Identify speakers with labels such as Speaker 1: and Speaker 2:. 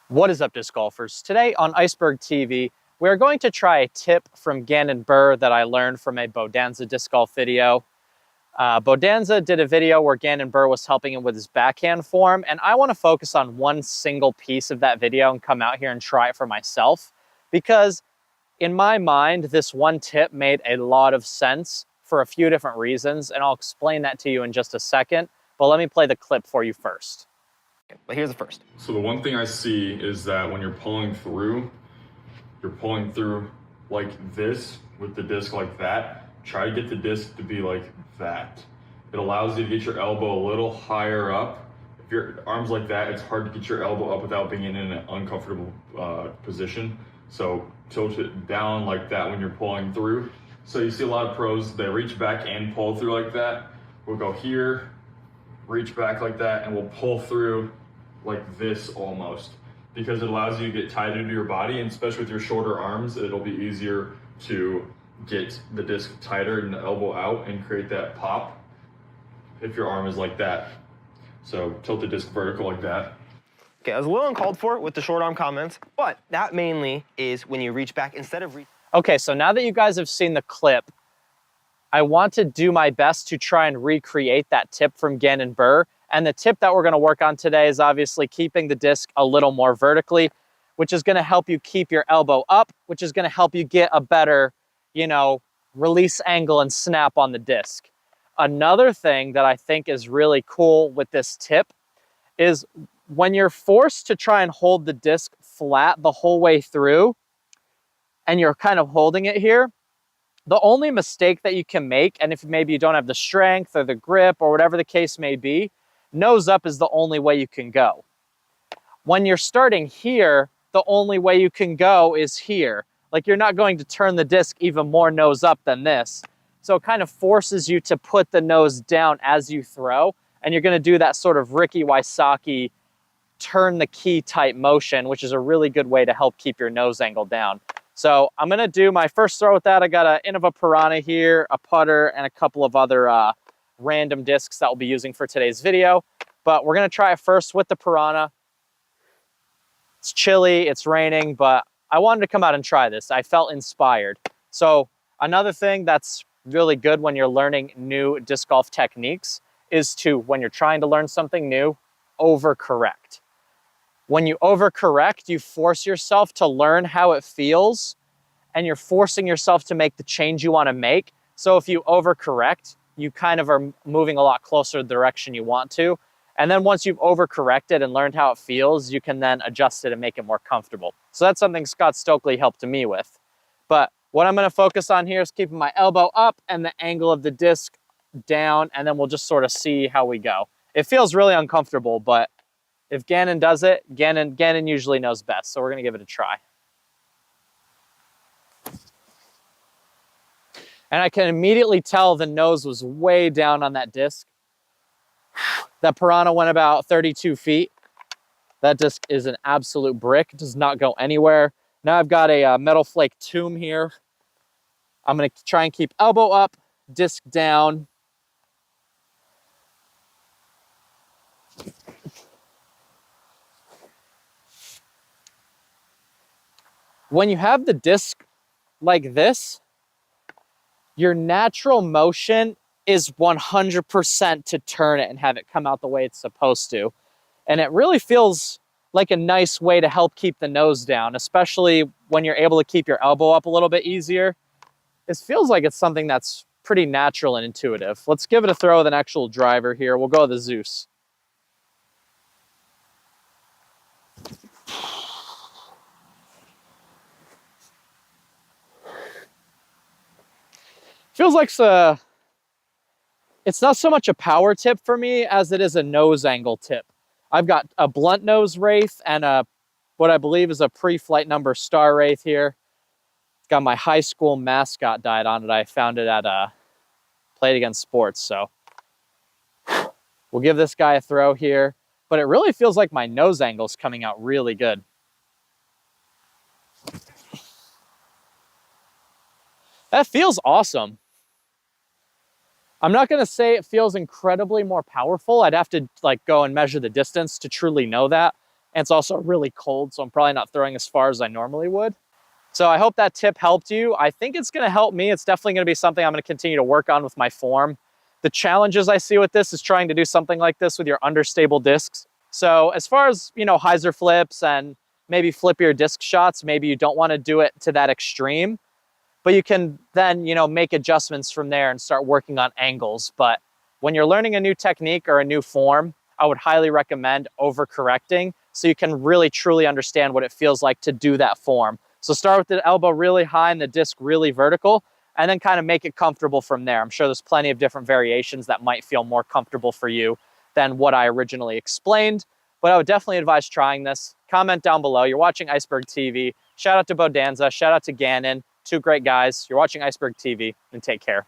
Speaker 1: What is up, disc golfers? Today on Iceberg TV, we are going to try a tip from Gannon Burr that I learned from a BODANZA disc golf video. BODANZA did a video where Gannon Burr was helping him with his backhand form, and I want to focus on one single piece of that video and come out here and try it for myself, because in my mind, this one tip made a lot of sense for a few different reasons, and I'll explain that to you in just a second, but let me play the clip for you first.
Speaker 2: But here's the first.
Speaker 3: So the one thing I see is that when you're pulling through like this with the disc like that. Try to get the disc to be like that. It allows you to get your elbow a little higher up. If your arm's like that, it's hard to get your elbow up without being in an uncomfortable position. So tilt it down like that when you're pulling through. So you see a lot of pros, they reach back and pull through like that. We'll go here, reach back like that, and we'll pull through like this almost, because it allows you to get tighter to your body, and especially with your shorter arms, it'll be easier to get the disc tighter and the elbow out and create that pop if your arm is like that. So tilt the disc vertical like that.
Speaker 2: Okay, I was a little uncalled for with the short arm comments, but that mainly is when you reach back instead of
Speaker 1: Okay, so now that you guys have seen the clip, I want to do my best to try and recreate that tip from Gannon Burr. And the tip that we're going to work on today is obviously keeping the disc a little more vertically, which is going to help you keep your elbow up, which is going to help you get a better, release angle and snap on the disc. Another thing that I think is really cool with this tip is when you're forced to try and hold the disc flat the whole way through, and you're kind of holding it here, the only mistake that you can make, and if maybe you don't have the strength or the grip or whatever the case may be, nose up is the only way you can go. When you're starting here, the only way you can go is here. Like, you're not going to turn the disc even more nose up than this. So it kind of forces you to put the nose down as you throw, and you're going to do that sort of Ricky Wysocki turn the key type motion, which is a really good way to help keep your nose angle down. So I'm going to do my first throw with that. I got an Innova Piranha here, a putter, and a couple of other random discs that we'll be using for today's video. But we're going to try it first with the Piranha. It's chilly, it's raining, but I wanted to come out and try this. I felt inspired. So another thing that's really good when you're learning new disc golf techniques is to, when you're trying to learn something new, overcorrect. When you overcorrect, you force yourself to learn how it feels, and you're forcing yourself to make the change you want to make. So if you overcorrect, you kind of are moving a lot closer to the direction you want to. And then once you've overcorrected and learned how it feels, you can then adjust it and make it more comfortable. So that's something Scott Stokely helped me with. But what I'm going to focus on here is keeping my elbow up and the angle of the disc down, and then we'll just sort of see how we go. It feels really uncomfortable, but if Gannon does it, Gannon usually knows best. So we're going to give it a try. And I can immediately tell the nose was way down on that disc. That Piranha went about 32 feet. That disc is an absolute brick. It does not go anywhere. Now I've got a metal flake tomb here. I'm going to try and keep elbow up, disc down. When you have the disc like this, your natural motion is 100% to turn it and have it come out the way it's supposed to. And it really feels like a nice way to help keep the nose down, especially when you're able to keep your elbow up a little bit easier. It feels like it's something that's pretty natural and intuitive. Let's give it a throw with an actual driver here. We'll go with the Zeus. Feels like it's not so much a power tip for me as it is a nose angle tip. I've got a blunt nose Wraith and what I believe is a pre-flight number Star Wraith here. It's got my high school mascot died on it. I found it at Played Against Sports. So we'll give this guy a throw here. But it really feels like my nose angle is coming out really good. That feels awesome. I'm not going to say it feels incredibly more powerful. I'd have to go and measure the distance to truly know that. And it's also really cold, so I'm probably not throwing as far as I normally would. So I hope that tip helped you. I think it's gonna help me. It's definitely gonna be something I'm gonna continue to work on with my form. The challenges I see with this is trying to do something like this with your understable discs. So as far as, you know, hyzer flips and maybe flip your disc shots, maybe you don't wanna do it to that extreme, but you can then, you know, make adjustments from there and start working on angles. But when you're learning a new technique or a new form, I would highly recommend overcorrecting so you can really truly understand what it feels like to do that form. So start with the elbow really high and the disc really vertical, and then kind of make it comfortable from there. I'm sure there's plenty of different variations that might feel more comfortable for you than what I originally explained, but I would definitely advise trying this. Comment down below. You're watching Iceberg TV. Shout out to BODANZA, shout out to Gannon, two great guys. You're watching Iceberg TV, and take care.